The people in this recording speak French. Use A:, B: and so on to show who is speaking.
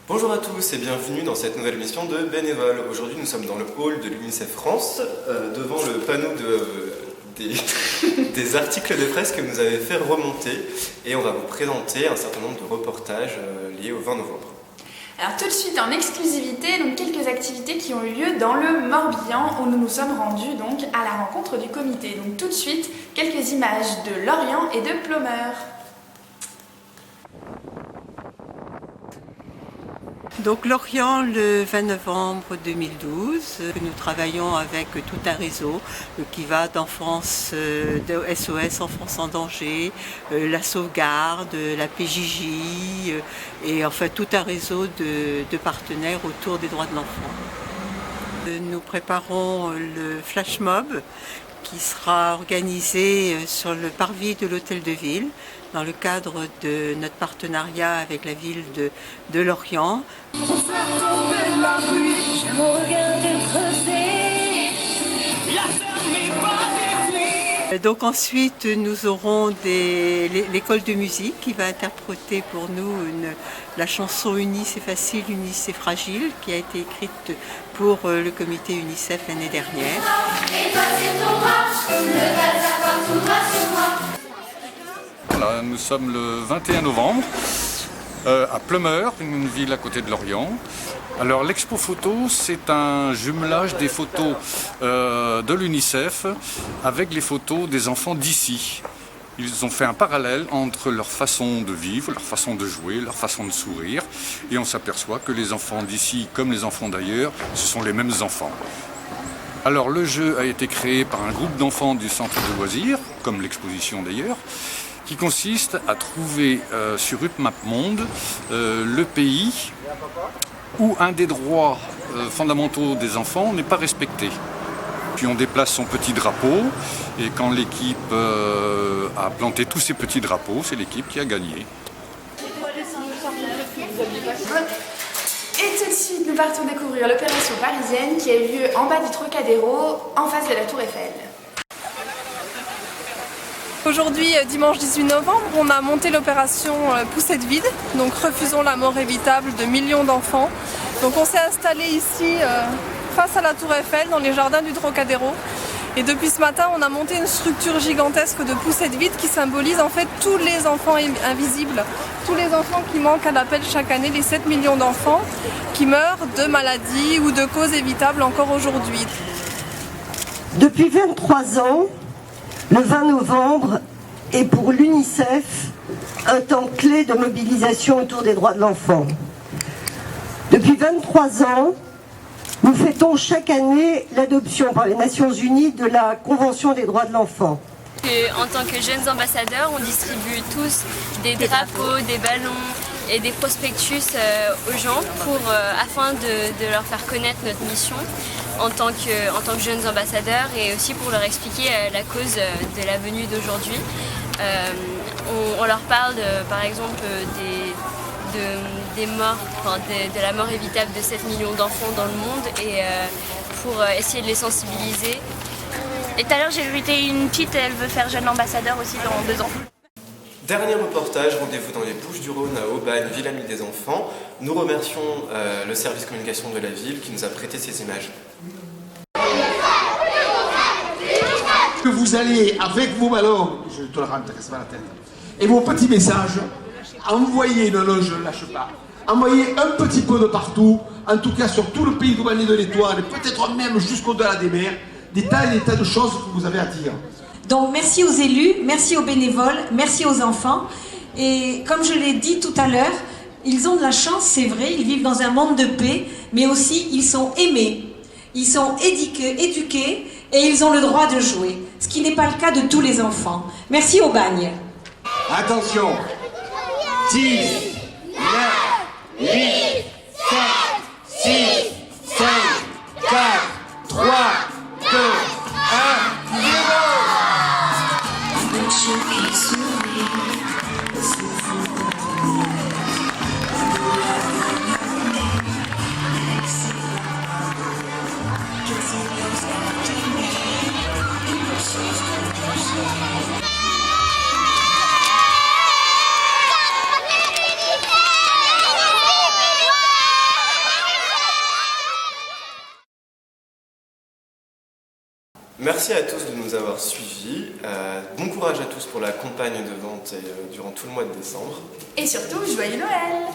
A: Bonjour à tous et bienvenue dans cette nouvelle émission de Bénévoles. Aujourd'hui nous sommes dans le hall de l'UNICEF France, devant le panneau des articles de presse que vous avez fait remonter, et on va vous présenter un certain nombre de reportages liés au 20 novembre.
B: Alors tout de suite en exclusivité, donc quelques activités qui ont eu lieu dans le Morbihan où nous nous sommes rendus donc à la rencontre du comité. Donc tout de suite, quelques images de Lorient et de Plomeur.
C: Donc Lorient, le 20 novembre 2012, nous travaillons avec tout un réseau qui va d'enfance, de SOS Enfance en danger, la sauvegarde, la PJJ et enfin tout un réseau de partenaires autour des droits de l'enfant. Nous préparons le flash mob qui sera organisé sur le parvis de l'Hôtel de Ville dans le cadre de notre partenariat avec la ville de Lorient. Donc ensuite nous aurons l'école de musique qui va interpréter pour nous la chanson Unis c'est facile, Unis c'est fragile, qui a été écrite pour le comité UNICEF l'année dernière.
D: Voilà, nous sommes le 21 novembre à Plomeur, une ville à côté de Lorient. Alors l'expo photo, c'est un jumelage des photos de l'UNICEF avec les photos des enfants d'ici. Ils ont fait un parallèle entre leur façon de vivre, leur façon de jouer, leur façon de sourire. Et on s'aperçoit que les enfants d'ici, comme les enfants d'ailleurs, ce sont les mêmes enfants. Alors le jeu a été créé par un groupe d'enfants du centre de loisirs, comme l'exposition d'ailleurs, qui consiste à trouver sur UpMapMonde le pays où un des droits fondamentaux des enfants n'est pas respecté. Puis on déplace son petit drapeau, et quand l'équipe a planté tous ces petits drapeaux, c'est l'équipe qui a gagné.
B: Et tout de suite, nous partons découvrir l'opération parisienne qui a eu lieu en bas du Trocadéro, en face de la Tour Eiffel.
E: Aujourd'hui, dimanche 18 novembre, on a monté l'opération Poussette vide, donc refusons la mort évitable de millions d'enfants. Donc on s'est installé ici face à la Tour Eiffel, dans les jardins du Trocadéro. Et depuis ce matin, on a monté une structure gigantesque de poussettes vides qui symbolise en fait tous les enfants invisibles, tous les enfants qui manquent à l'appel chaque année, les 7 millions d'enfants qui meurent de maladies ou de causes évitables encore aujourd'hui.
F: Depuis 23 ans, le 20 novembre est pour l'UNICEF un temps clé de mobilisation autour des droits de l'enfant. Depuis 23 ans, nous fêtons chaque année l'adoption par les Nations Unies de la Convention des droits de l'enfant.
G: En tant que jeunes ambassadeurs, on distribue tous des drapeaux, des ballons et des prospectus aux gens afin de leur faire connaître notre mission en tant que jeunes ambassadeurs, et aussi pour leur expliquer la cause de la venue d'aujourd'hui. On leur parle par exemple des morts, de la mort évitable de 7 millions d'enfants dans le monde, et pour essayer de les sensibiliser.
H: Et tout à l'heure j'ai invité une petite, elle veut faire jeune ambassadeur aussi dans 2 ans.
A: Dernier reportage, rendez-vous dans les Bouches-du-Rhône à Aubagne, ville amie des enfants. Nous remercions le service communication de la ville qui nous a prêté ces images.
I: Que vous allez avec vos ballons, je te le rends, ne te casse pas la tête, et vos petits messages, envoyez, non, je ne lâche pas, envoyez un petit peu de partout, en tout cas sur tout le pays d'Aubagne de l'Étoile, et peut-être même jusqu'au-delà des mers, des tas et des tas de choses que vous avez à dire.
J: Donc merci aux élus, merci aux bénévoles, merci aux enfants. Et comme je l'ai dit tout à l'heure, ils ont de la chance, c'est vrai, ils vivent dans un monde de paix, mais aussi ils sont aimés, ils sont éduqués et ils ont le droit de jouer, ce qui n'est pas le cas de tous les enfants. Merci Aubagne.
I: Attention, 10, 9, 8, 7, 6, 5, 4, 3, 2, 1, 0.
A: Merci à tous de nous avoir suivis. Bon courage à tous pour la campagne de vente durant tout le mois de décembre.
B: Et surtout, joyeux Noël!